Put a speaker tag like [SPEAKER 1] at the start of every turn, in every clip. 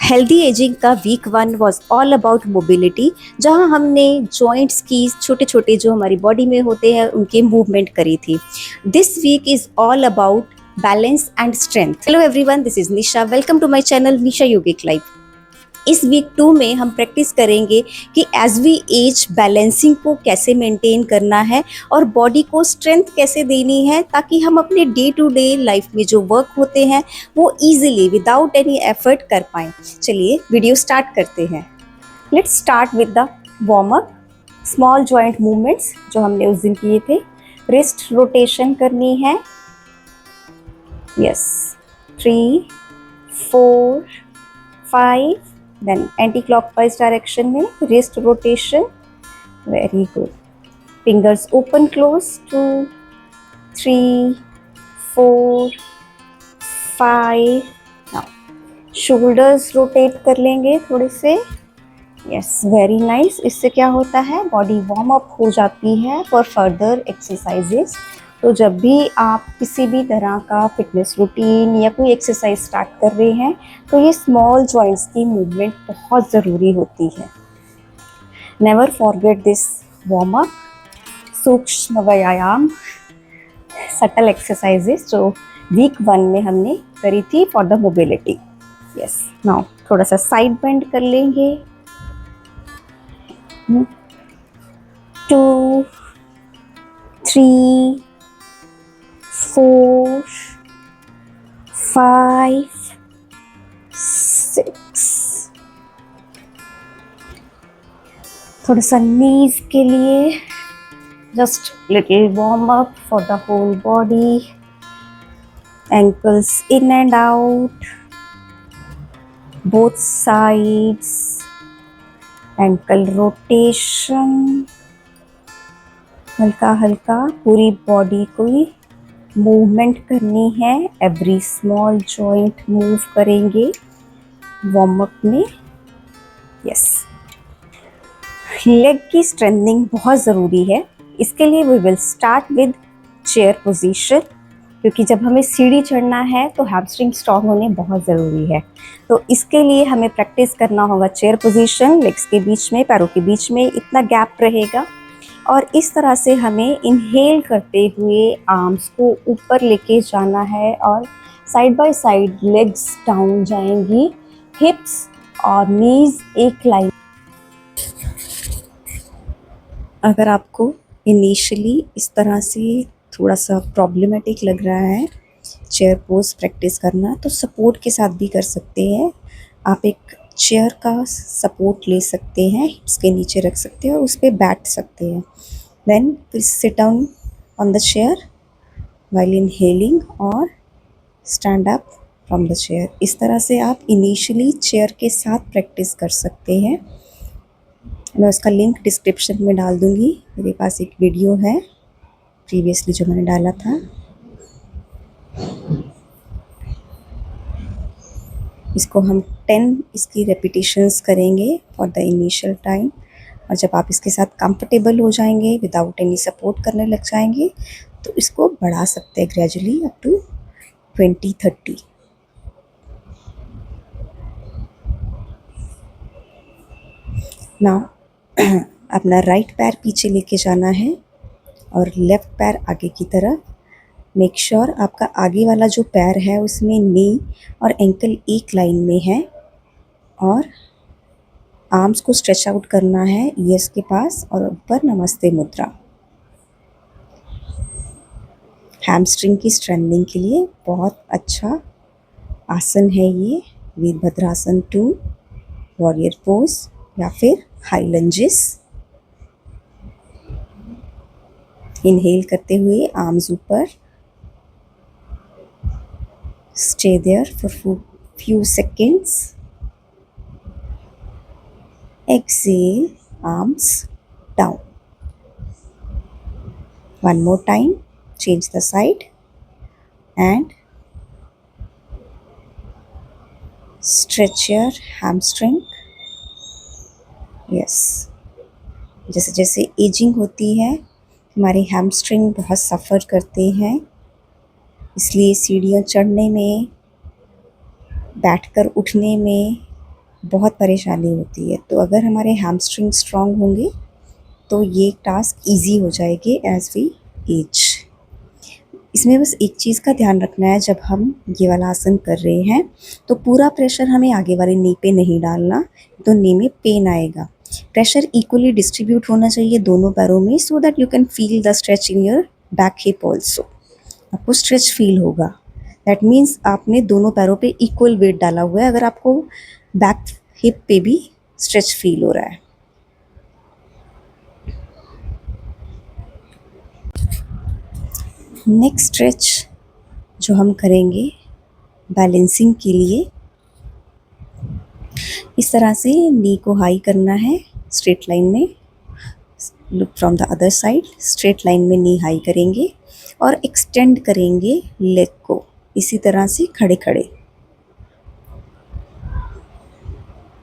[SPEAKER 1] Healthy ageing का week 1 was all about mobility, जहां हमने जॉइंट्स की छोटे छोटे जो हमारी बॉडी में होते हैं उनकी मूवमेंट करी थी। This week is all about balance and strength. Hello everyone, this is Nisha. Welcome to my channel Nisha yogic life. इस वीक 2 में हम प्रैक्टिस करेंगे कि एज वी एज बैलेंसिंग को कैसे मेंटेन करना है और बॉडी को स्ट्रेंथ कैसे देनी है, ताकि हम अपने डे टू डे लाइफ में जो वर्क होते हैं वो इजीली विदाउट एनी एफर्ट कर पाएँ। चलिए वीडियो स्टार्ट करते हैं। Let's start with the warm up. Small joint movements जो हमने उस दिन किए थे। रिस्ट रोटेशन करनी है। यस, 3 4 5, then anti-clockwise direction में wrist rotation. Very good. Fingers open close. 2 3 4 5. now shoulders rotate कर लेंगे थोड़े से। yes, very nice. इससे क्या होता है, बॉडी वार्म अप हो जाती है फॉर फर्दर एक्सरसाइजेस। तो जब भी आप किसी भी तरह का फिटनेस रूटीन या कोई एक्सरसाइज स्टार्ट कर रहे हैं तो ये स्मॉल जॉइंट्स की मूवमेंट बहुत ज़रूरी होती है। Never forget this warm up. सूक्ष्म व्यायाम, सटल एक्सरसाइजेस जो वीक 1 में हमने करी थी for the mobility. Yes, now थोड़ा सा साइड बेंड कर लेंगे। 2 3 4 5 6। थोड़ा सा नीज के लिए, just little warm up for the whole body. Ankles in and out, both sides. Ankle rotation, हल्का हल्का पूरी बॉडी को मूवमेंट करनी है। एवरी स्मॉल जॉइंट मूव करेंगे वार्म अप में। यस, लेग की स्ट्रेंथनिंग बहुत ज़रूरी है। इसके लिए we will start with chair position, क्योंकि जब हमें सीढ़ी चढ़ना है तो हैमस्ट्रिंग स्ट्रॉन्ग होने बहुत ज़रूरी है। तो इसके लिए हमें प्रैक्टिस करना होगा चेयर पोजीशन। लेग्स के बीच में, पैरों के बीच में इतना गैप रहेगा और इस तरह से हमें इनहेल करते हुए आर्म्स को ऊपर लेके जाना है और side by side legs down जाएंगी। हिप्स और नीज एक लाइन। अगर आपको इनिशियली इस तरह से थोड़ा सा प्रॉब्लमेटिक लग रहा है चेयर पोज प्रैक्टिस करना, तो सपोर्ट के साथ भी कर सकते हैं। आप एक चेयर का सपोर्ट ले सकते हैं, हिप्स के नीचे रख सकते हैं और उस पर बैठ सकते हैं। Then please sit down on the chair while inhaling और stand up from the chair. इस तरह से आप इनिशियली चेयर के साथ प्रैक्टिस कर सकते हैं। मैं उसका लिंक डिस्क्रिप्शन में डाल दूँगी। मेरे पास एक वीडियो है प्रीवियसली जो मैंने डाला था। इसको हम 10 इसकी रेपिटेशंस करेंगे फॉर द इनिशियल टाइम, और जब आप इसके साथ कंफर्टेबल हो जाएंगे, विदाउट एनी सपोर्ट करने लग जाएंगे, तो इसको बढ़ा सकते हैं ग्रेजुअली अप टू 20-30। नाउ अपना राइट पैर पीछे लेके जाना है और लेफ्ट पैर आगे की तरफ। मेक श्योर आपका आगे वाला जो पैर है उसमें नी और एंकल एक लाइन में है, और आर्म्स को स्ट्रेच आउट करना है ईयर्स के पास और ऊपर नमस्ते मुद्रा। हैमस्ट्रिंग की स्ट्रेंथनिंग के लिए बहुत अच्छा आसन है ये। वीरभद्रासन 2, वॉरियर पोज या फिर हाई लंजेस। इनहेल करते हुए आर्म्स ऊपर, stay there for few seconds. Exhale, arms down. One more time, change the side and stretch your hamstring. Yes, जैसे जैसे एजिंग होती है हमारे हैमस्ट्रिंग बहुत सफ़र करते हैं, इसलिए सीढ़ियाँ चढ़ने में, बैठकर उठने में बहुत परेशानी होती है। तो अगर हमारे हैमस्ट्रिंग स्ट्रॉन्ग होंगे तो ये टास्क ईजी हो जाएगी एज वी एज। इसमें बस एक चीज़ का ध्यान रखना है, जब हम ये वाला आसन कर रहे हैं तो पूरा प्रेशर हमें आगे वाले नी पे नहीं डालना, तो नी में पेन आएगा। प्रेशर इक्वली डिस्ट्रीब्यूट होना चाहिए दोनों पैरों में, सो that you can feel the stretch in your back hip also. आपको स्ट्रेच फील होगा, दैट मीन्स आपने दोनों पैरों पे इक्वल वेट डाला हुआ है, अगर आपको बैक हिप पे भी स्ट्रेच फील हो रहा है। नेक्स्ट स्ट्रेच जो हम करेंगे बैलेंसिंग के लिए, इस तरह से नी को हाई करना है स्ट्रेट लाइन में। Look from the other side, straight line में नी हाई करेंगे और एक्सटेंड करेंगे लेग को इसी तरह से खड़े खड़े।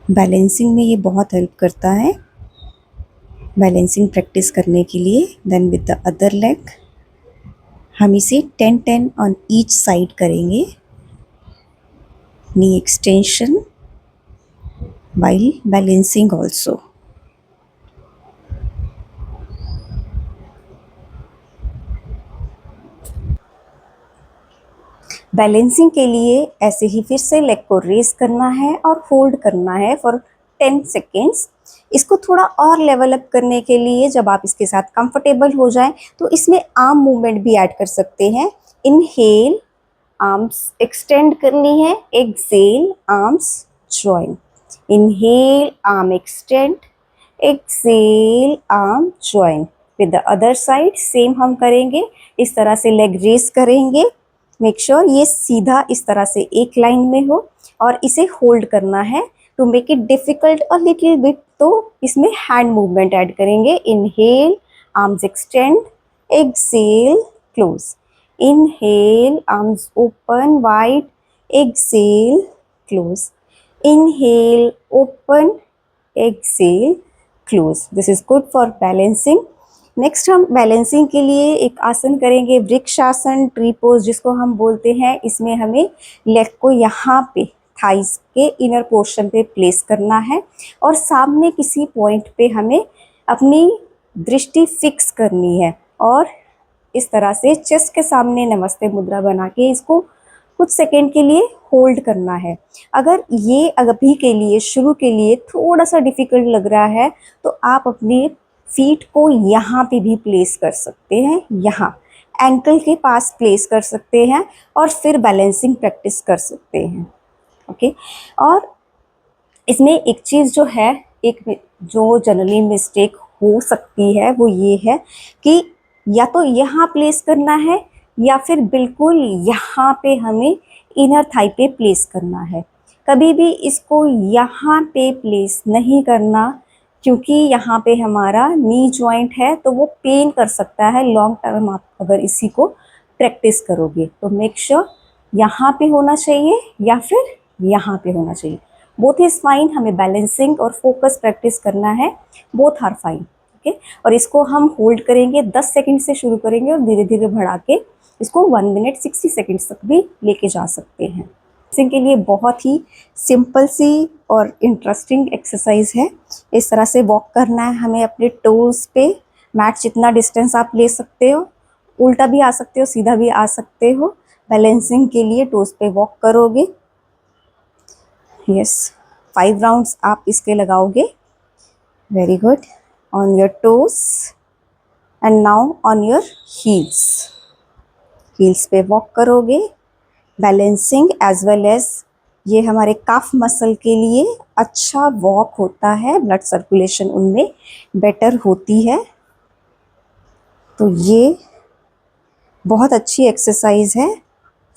[SPEAKER 1] बैलेंसिंग में ये बहुत हेल्प करता है, बैलेंसिंग प्रैक्टिस करने के लिए। Then with the other leg हम इसे 10-10 ऑन ईच साइड करेंगे। Knee extension while balancing also. Balancing के लिए ऐसे ही फिर से लेग को रेस करना है और होल्ड करना है फॉर 10 सेकेंड्स। इसको थोड़ा और लेवल अप करने के लिए, जब आप इसके साथ कंफर्टेबल हो जाएं तो इसमें आर्म मूवमेंट भी ऐड कर सकते हैं। इनहेल, आर्म्स एक्सटेंड करनी है, exhale, arms join. Inhale, arm extend, exhale, arm join. With the other side same हम करेंगे, इस तरह से लेग रेस करेंगे। मेक श्योर ये सीधा इस तरह से एक लाइन में हो और इसे होल्ड करना है। To make it difficult a little bit तो इसमें हैंड मूवमेंट ऐड करेंगे। Inhale, arms extend, exhale, close. Inhale, arms open wide, exhale, close. Inhale, open, exhale, close. This is good for balancing. Next हम balancing के लिए एक आसन करेंगे, vrikshasana, tree pose जिसको हम बोलते हैं। इसमें हमें लेग को यहाँ पे थाइस के इनर पोर्शन पे प्लेस करना है और सामने किसी पॉइंट पे हमें अपनी दृष्टि फिक्स करनी है और इस तरह से चेस्ट के सामने नमस्ते मुद्रा बना के इसको कुछ सेकेंड के लिए होल्ड करना है। अगर ये अभी के लिए शुरू के लिए थोड़ा सा डिफिकल्ट लग रहा है तो आप अपने फीट को यहाँ पे भी प्लेस कर सकते हैं, यहाँ एंकल के पास प्लेस कर सकते हैं और फिर बैलेंसिंग प्रैक्टिस कर सकते हैं। ओके, और इसमें एक चीज़ जो है, एक जो जनरली मिस्टेक हो सकती है वो ये है कि या तो यहाँ प्लेस करना है या फिर बिल्कुल यहाँ पे हमें इनर थाई पे प्लेस करना है। कभी भी इसको यहाँ पे प्लेस नहीं करना, क्योंकि यहाँ पे हमारा नी जॉइंट है तो वो पेन कर सकता है लॉन्ग टर्म। आप अगर इसी को प्रैक्टिस करोगे तो मेक श्योर यहाँ पे होना चाहिए या फिर यहाँ पे होना चाहिए। बोथ इज फाइन, हमें बैलेंसिंग और फोकस प्रैक्टिस करना है, बोथ आर फाइन। ओके, और इसको हम होल्ड करेंगे, 10 सेकंड से शुरू करेंगे और धीरे धीरे बढ़ा के इसको 1 मिनट 60 सेकंड्स तक भी लेके जा सकते हैं। के लिए बहुत ही सिंपल सी और इंटरेस्टिंग एक्सरसाइज है। इस तरह से वॉक करना है हमें अपने टोज पे। मैट जितना डिस्टेंस आप ले सकते हो, उल्टा भी आ सकते हो, सीधा भी आ सकते हो। बैलेंसिंग के लिए टोज पे वॉक करोगे। यस, 5 राउंड्स आप इसके लगाओगे। Very good. On your toes and now on your heels. Heels पे वॉक करोगे। बैलेंसिंग एज वेल एज ये हमारे काफ मसल के लिए अच्छा वॉक होता है, ब्लड सर्कुलेशन उनमें बेटर होती है। तो ये बहुत अच्छी एक्सरसाइज है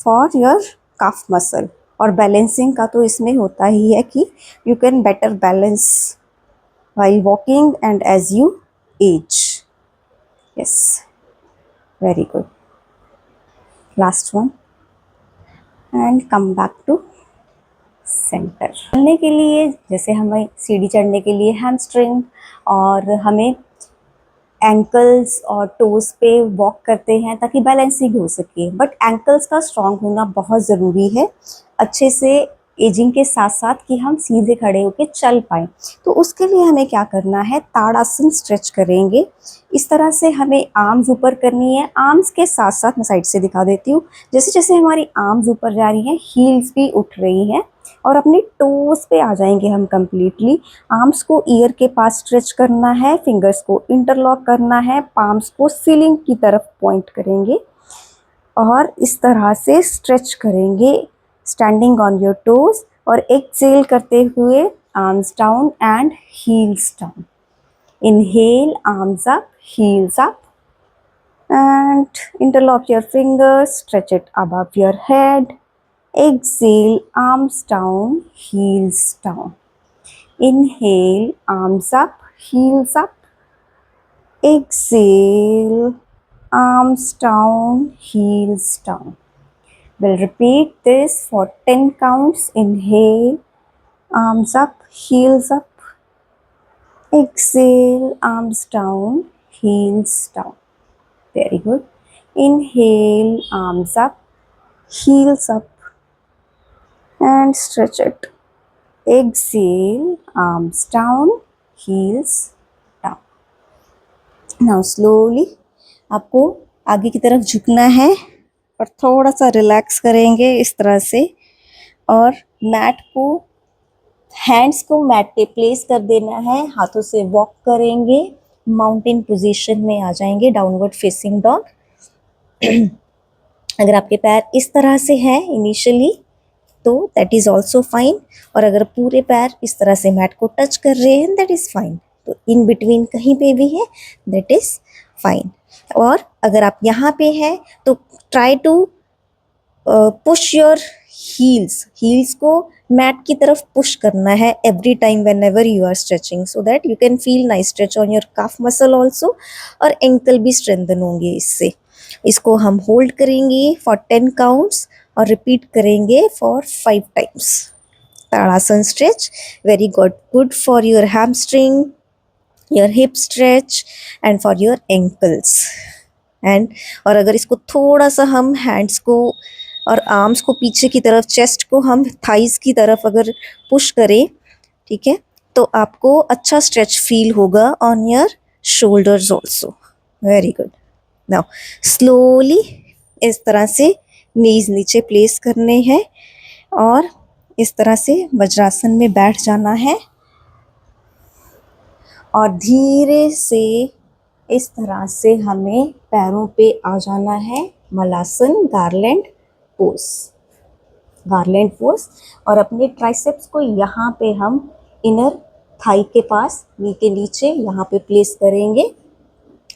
[SPEAKER 1] फॉर योर काफ मसल। और बैलेंसिंग का तो इसमें होता ही है कि you can better balance while walking and as you age. Yes, very good. Last one and come back to center. चलने के लिए जैसे हमें सीढ़ी चढ़ने के लिए हैमस्ट्रिंग और हमें एंकल्स और टोज पे वॉक करते हैं ताकि बैलेंसिंग हो सके, बट एंकल्स का स्ट्रॉन्ग होना बहुत ज़रूरी है। अच्छे से एजिंग के साथ साथ कि हम सीधे खड़े होके चल पाएँ। तो उसके लिए हमें क्या करना है, ताड़ासन स्ट्रेच करेंगे। इस तरह से हमें आर्म्स ऊपर करनी है। आर्म्स के साथ साथ मैं साइड से दिखा देती हूँ, जैसे जैसे हमारी आर्म्स ऊपर जा रही हैं, हील्स भी उठ रही हैं और अपने टोज पे आ जाएंगे हम कंप्लीटली। आर्म्स को ईयर के पास स्ट्रेच करना है, फिंगर्स को इंटरलॉक करना है, पाम्स को सीलिंग की तरफ पॉइंट करेंगे और इस तरह से स्ट्रेच करेंगे स्टैंडिंग ऑन योर टोज और एक्सेल करते हुए arms down and heels down. Inhale, arms up, heels up, and interlock your fingers, stretch it above your head. Exhale, arms down, heels down. Inhale, arms up, heels up. Exhale, arms down, heels down. We'll repeat this for 10 counts. Inhale, arms up, heels up. Exhale, arms down, heels down. Very good. Inhale, arms up, heels up, and stretch it. Exhale, arms down, heels down. Now slowly आपको आगे की तरफ झुकना है और थोड़ा सा relax करेंगे इस तरह से और मैट को, हैंड्स को मैट पे प्लेस कर देना है, हाथों से वॉक करेंगे, माउंटेन पोजीशन में आ जाएंगे, डाउनवर्ड फेसिंग डॉग। अगर आपके पैर इस तरह से हैं इनिशियली तो दैट इज़ ऑल्सो फाइन, और अगर पूरे पैर इस तरह से मैट को टच कर रहे हैं दैट इज़ फाइन। तो इन बिटवीन कहीं पे भी है दैट इज़ फाइन। और अगर आप यहाँ पे हैं तो try to push your heels को मैट की तरफ पुश करना है every time whenever you are stretching, so that you can feel nice stretch on your calf muscle also, और एंकल भी स्ट्रेंथन होंगे इससे। इसको हम होल्ड करेंगे फॉर 10 काउंट्स और रिपीट करेंगे for 5 times. Tadasana stretch, very good for your hamstring, your hip stretch and for your ankles. And और अगर इसको थोड़ा सा हम हैंड्स को और आर्म्स को पीछे की तरफ, चेस्ट को हम थाइज की तरफ अगर पुश करें, ठीक है, तो आपको अच्छा स्ट्रेच फील होगा on your shoulders also. Very good. Now slowly इस तरह से नीज नीचे प्लेस करने हैं और इस तरह से वज्रासन में बैठ जाना है और धीरे से इस तरह से हमें पैरों पे आ जाना है malasana garland pose. Garland pose, और अपने ट्राइसेप्स को यहाँ पे हम इनर थाई के पास, नी के नीचे यहाँ पे प्लेस करेंगे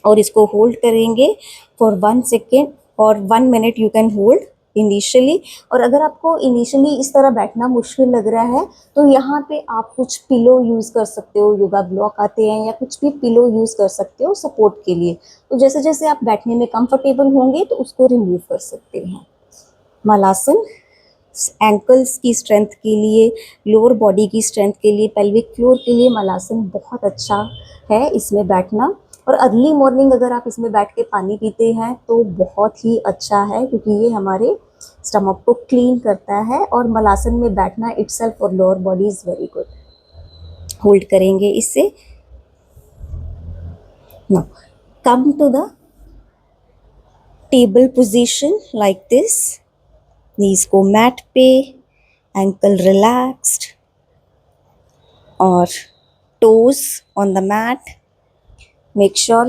[SPEAKER 1] और इसको होल्ड करेंगे फॉर 1 सेकेंड और 1 minute you can hold initially. और अगर आपको इनिशियली इस तरह बैठना मुश्किल लग रहा है तो यहाँ पे आप कुछ पिलो यूज़ कर सकते हो, योगा ब्लॉक आते हैं या कुछ भी पिलो यूज़ कर सकते हो सपोर्ट के लिए। तो जैसे जैसे आप बैठने में कंफर्टेबल होंगे तो उसको रिमूव कर सकते हैं। मलासन एंकल्स की स्ट्रेंथ के लिए, लोअर बॉडी की स्ट्रेंथ के लिए, पेल्विक फ्लोर के लिए मलासन बहुत अच्छा है इसमें बैठना। और अर्ली मॉर्निंग अगर आप इसमें बैठ के पानी पीते हैं तो बहुत ही अच्छा है, क्योंकि ये हमारे स्टमक को क्लीन करता है। और मलासन में बैठना itself for lower body is very good. Hold करेंगे इससे। Now come to the table position like this. Knees को मैट पे, एंकल रिलैक्स्ड और toes on the mat. Make sure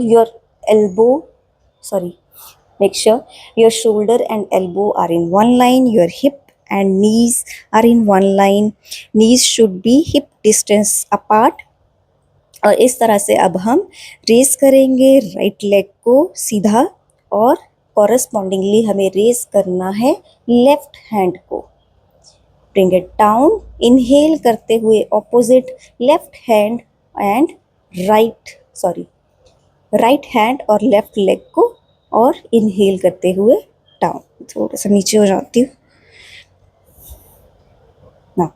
[SPEAKER 1] your shoulder and elbow are in one line, your hip and knees are in one line. Knees should be hip distance apart. और इस तरह से अब हम race करेंगे right leg को सीधा, और कॉरस्पॉन्डिंगली हमें रेस करना है लेफ्ट हैंड को। ब्रिंग इट डाउन, इनहेल करते हुए opposite left hand and right hand और लेफ्ट लेग को, और इनहेल करते हुए डाउन। थोड़ा सा नीचे हो जाती हूँ। Now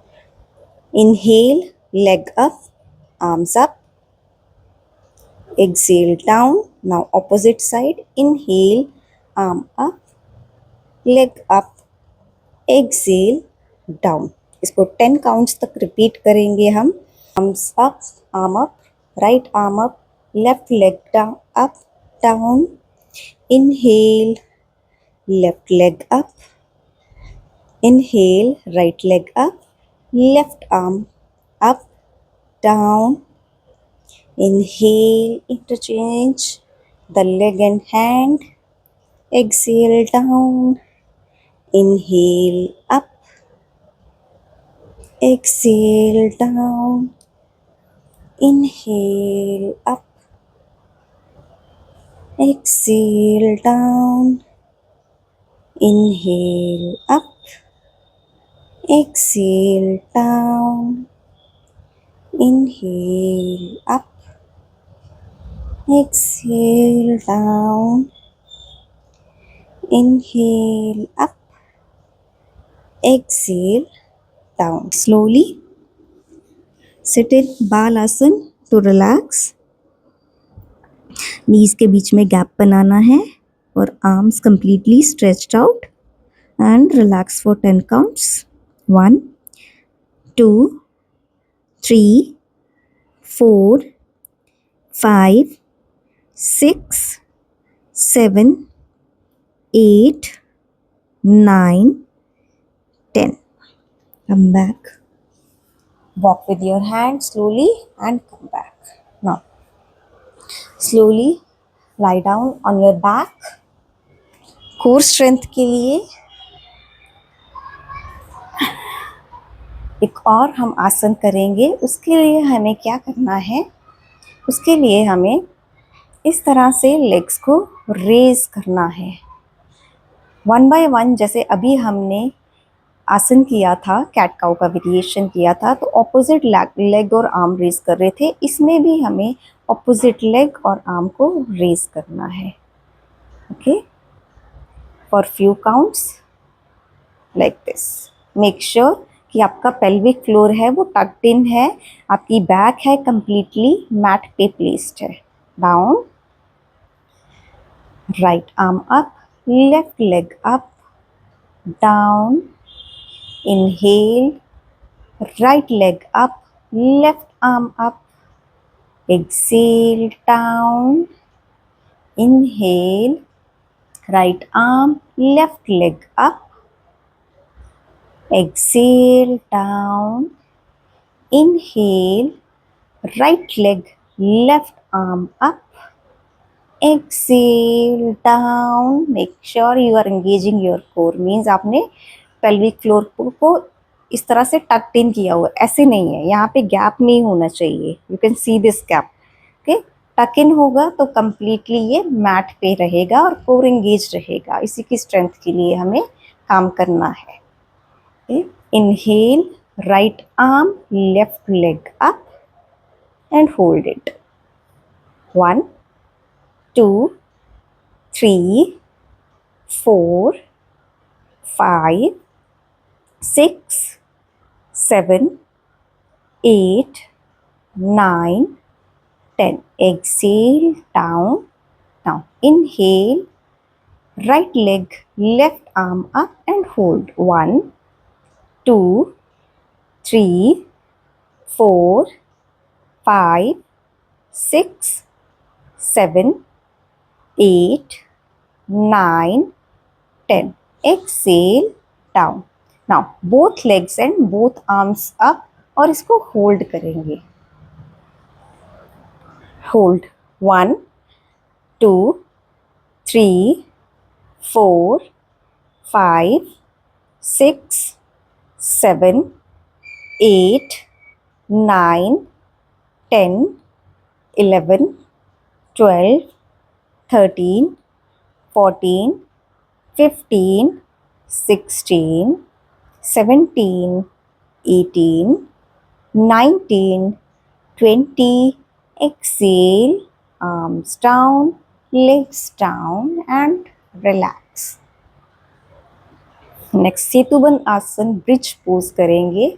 [SPEAKER 1] inhale, leg up, arms up, exhale down. Now opposite side, inhale, arm up, leg up, exhale down. इसको 10 काउंट्स तक रिपीट करेंगे हम। Arms up, arm up, right arm up, left leg down, up down, inhale, left leg up, inhale, right leg up, left arm up, down, inhale, interchange the leg and hand, exhale down, inhale up, exhale down, inhale up, exhale down, inhale up, exhale down, inhale up, exhale down, inhale up, exhale down. Slowly sit in Balasana to relax. Knees के बीच में gap बनाना है और arms completely stretched out and relax for 10 counts. 1, 2, 3, 4, 5, 6, 7, 8, 9, 10. Come back. Walk with your hand slowly and come back. Now, slowly lie down on your back. Core strength के लिए एक और हम आसन करेंगे। उसके लिए हमें क्या करना है? उसके लिए हमें इस तरह से लेग्स को रेज करना है। 1 by 1 जैसे अभी हमने आसन किया था, कैट काउ का वेरिएशन किया था, तो ऑपोजिट लेग और आर्म रेज कर रहे थे। इसमें भी हमें ऑपोजिट लेग और आर्म को रेज करना है। Okay, for few counts like this. Make sure कि आपका पेल्विक फ्लोर है वो टक्ड इन है, आपकी बैक है कंप्लीटली मैट पे प्लेस्ड है। Down, right arm up, left leg up, down, inhale, right leg up, left arm up, exhale down, inhale, right arm, left leg up, exhale down, inhale, right leg, left arm up, exhale down. Make sure you are engaging your core, means आपने pelvic floor को इस तरह से talked इन किया हुआ, ऐसे नहीं है, यहाँ पे गैप नहीं होना चाहिए। You can see this gap. Okay, टक इन होगा तो कंप्लीटली ये मैट पे रहेगा और कोर एंगेज रहेगा। इसी की स्ट्रेंथ के लिए हमें काम करना है। Inhale, right arm, left leg up and hold it. 1, 2, 3, 4, 5, 6, 7, 8, 9, 10. Exhale down. Now inhale, right leg, left arm up and hold. 1, 2, 3, 4, 5, 6, 7, 8, 9, 10. Exhale down. Now both legs and both arms up और इसको होल्ड करेंगे। Hold 1, 2, 3, 4, 5, 6, 7, 8, 9, 10, 11, 12, 13, 14, 15, 16, 17, 18, 19, 20. Exhale, arms down, legs down and relax. Next Setubandha asana bridge pose करेंगे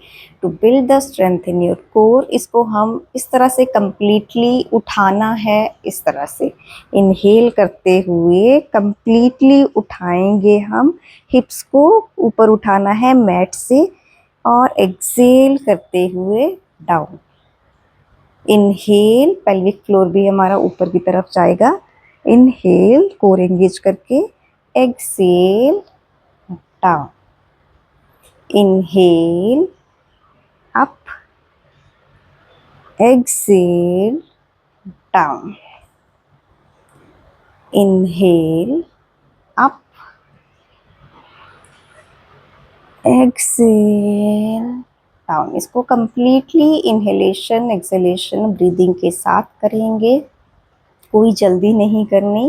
[SPEAKER 1] to build the strength in your core. इसको हम इस तरह से completely उठाना है, इस तरह से इनहेल करते हुए कंप्लीटली उठाएंगे हम। हिप्स को ऊपर उठाना है मैट से और एक्सेल करते हुए डाउन। इनहेल, पेल्विक फ्लोर भी हमारा ऊपर की तरफ जाएगा। इनहेल, कोर एंगेज करके, exhale down. Inhale up, exhale down. Inhale up, exhale down. इसको completely inhalation exhalation breathing के साथ करेंगे, कोई जल्दी नहीं करनी,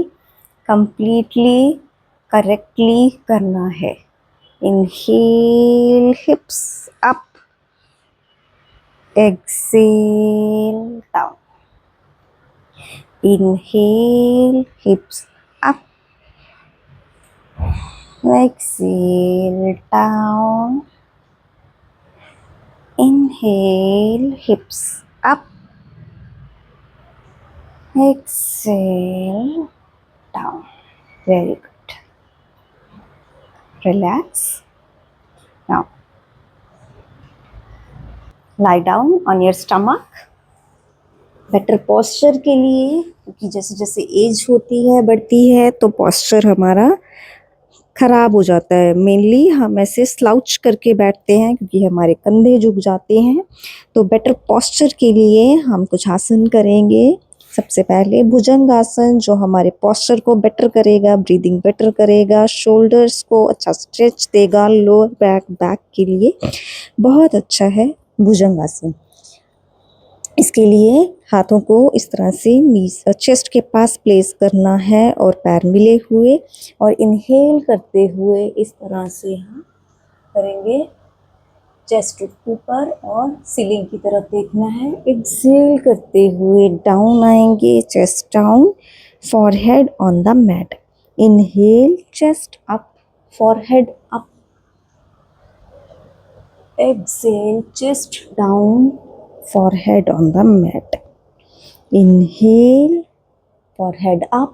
[SPEAKER 1] completely correctly करना है। Inhale, hips up, exhale down. Inhale, hips up, exhale down. Inhale, hips up, exhale down. Very good. Relax. Now, lie down on your stomach. Better posture के लिए, क्योंकि जैसे जैसे एज होती है, बढ़ती है, तो पोस्चर हमारा खराब हो जाता है। मेनली हम ऐसे स्लाउच करके बैठते हैं क्योंकि हमारे कंधे झुक जाते हैं। तो बेटर पोस्चर के लिए हम कुछ आसन करेंगे। सबसे पहले भुजंग आसन, जो हमारे पोस्चर को बेटर करेगा, ब्रीदिंग बेटर करेगा, शोल्डर्स को अच्छा स्ट्रेच देगा, लोअर बैक के लिए बहुत अच्छा है भुजंग आसन। इसके लिए हाथों को इस तरह से नीज चेस्ट के पास प्लेस करना है और पैर मिले हुए, और इनहेल करते हुए इस तरह से हम करेंगे, चेस्ट ऊपर और सीलिंग की तरफ देखना है। एक्सेल करते हुए डाउन आएंगे, chest down, forehead on the mat. Inhale, chest up, forehead up, exhale, chest down, forehead on the mat. Inhale, forehead up,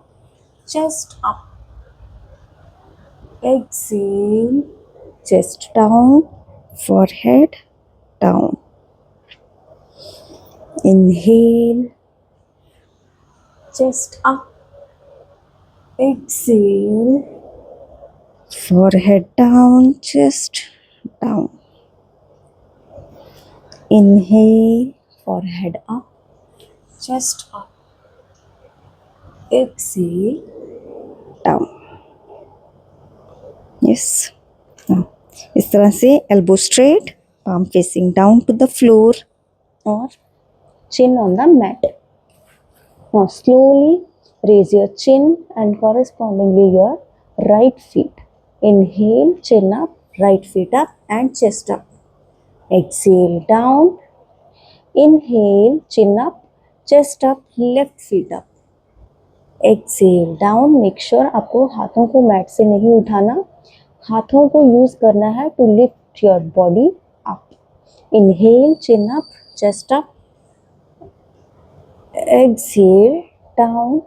[SPEAKER 1] chest up. Exhale, chest down, forehead down. Inhale, chest up. Exhale, forehead down, chest down. Inhale, forehead up, chest up. Exhale, down. Yes. Now, इस तरह से elbow straight, palm facing down to the floor or chin on the mat. Now slowly raise your chin and correspondingly your right feet. Inhale, chin up, right feet up and chest up. Exhale, down. Inhale, chin up, chest up, left feet up. Exhale, down. Make sure आपको हाथों को mat से नहीं उठाना, हाथों को use करना है to lift your body up. Inhale, chin up, chest up. Exhale, down.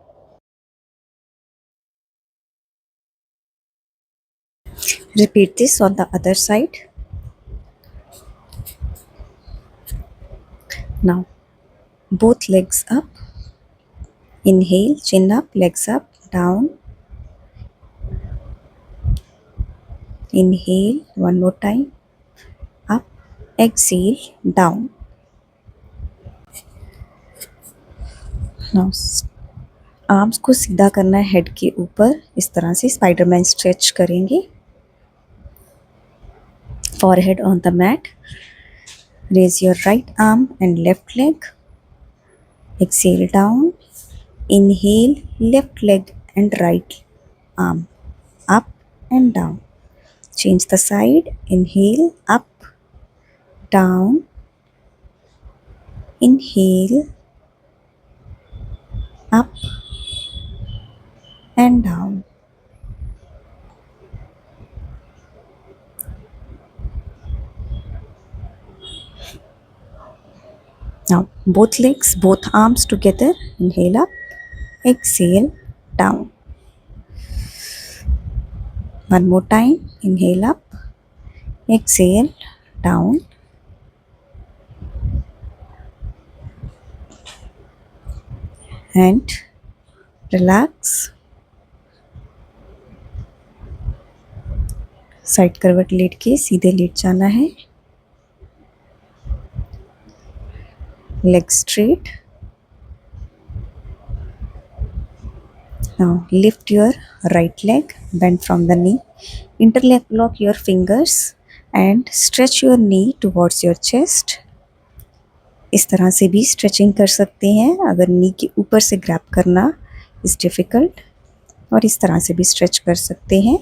[SPEAKER 1] Repeat this on the other side. Now, both legs up. Inhale, chin up, legs up, down. Inhale, one more time, up. Exhale, down. Now, arms को सीधा करना है head के ऊपर, इस तरह से Spiderman stretch करेंगे। Forehead on the mat. Raise your right arm and left leg. Exhale, down. Inhale, left leg and right arm up and down. Change the side. Inhale, up, down. Inhale, up and down. Now, both legs, both arms together. Inhale up, exhale, down. One more time. Inhale up, exhale, down, and relax. Side करवट late के सीधे late जाना है. Leg straight. Now lift your right leg, bend from the knee, interlock your fingers and stretch your knee towards your chest. इस तरह से भी stretching कर सकते हैं अगर नी के ऊपर से ग्रैब करना इज डिफ़िकल्ट, और इस तरह से भी स्ट्रेच कर सकते हैं.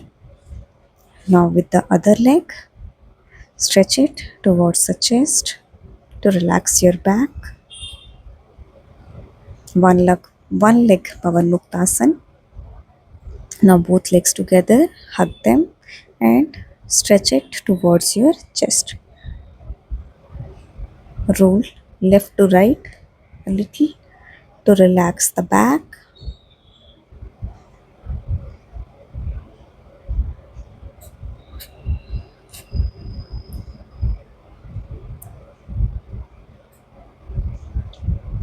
[SPEAKER 1] Now with the other leg stretch it towards the chest to relax your back. One leg Pavan Muktasan. Now both legs together, hug them and stretch it towards your chest. Roll left to right a little to relax the back.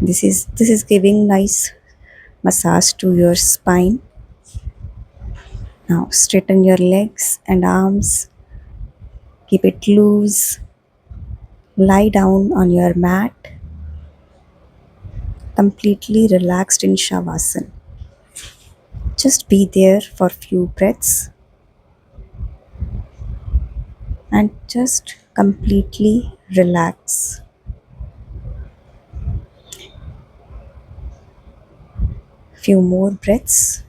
[SPEAKER 1] This is giving nice massage to your spine. Now straighten your legs and arms. Keep it loose. Lie down on your mat, completely relaxed in Shavasana. Just be there for few breaths and just completely relax. Few more breaths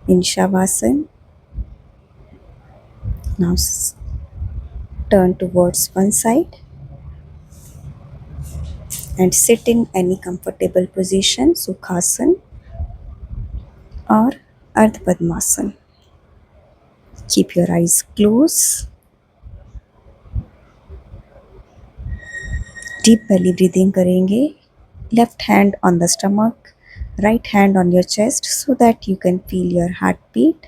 [SPEAKER 1] in Shavasana. Now turn towards one side and sit in any comfortable position, Sukhasana or Ardha Padmasana. Keep your eyes closed. Deep belly breathing करेंगे. Left hand on the stomach, right hand on your chest so that you can feel your heartbeat.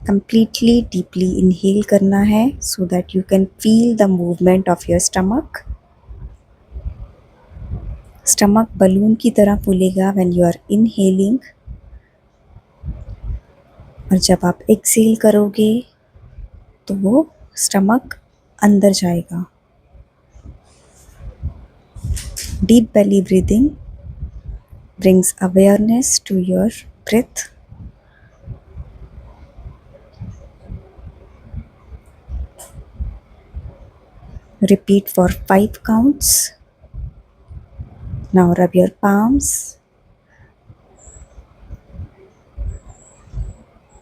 [SPEAKER 1] Completely deeply inhale करना है so that you can feel the movement of your stomach. Stomach balloon की तरह फूलेगा when you are inhaling. और जब आप Excel करोगे तो वो स्टमक अंदर जाएगा. Deep belly breathing brings awareness to your breath. Repeat for 5 counts. Now rub your palms.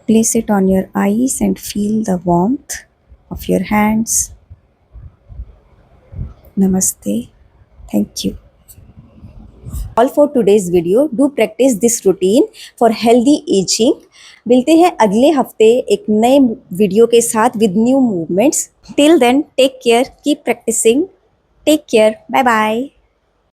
[SPEAKER 1] Place it on your eyes and feel the warmth of your hands. Namaste. Thank you. All for today's video. Do practice this routine for healthy aging. मिलते हैं अगले हफ्ते एक नए video के साथ with new movements. Till then, take care, keep practicing. Take care. Bye bye.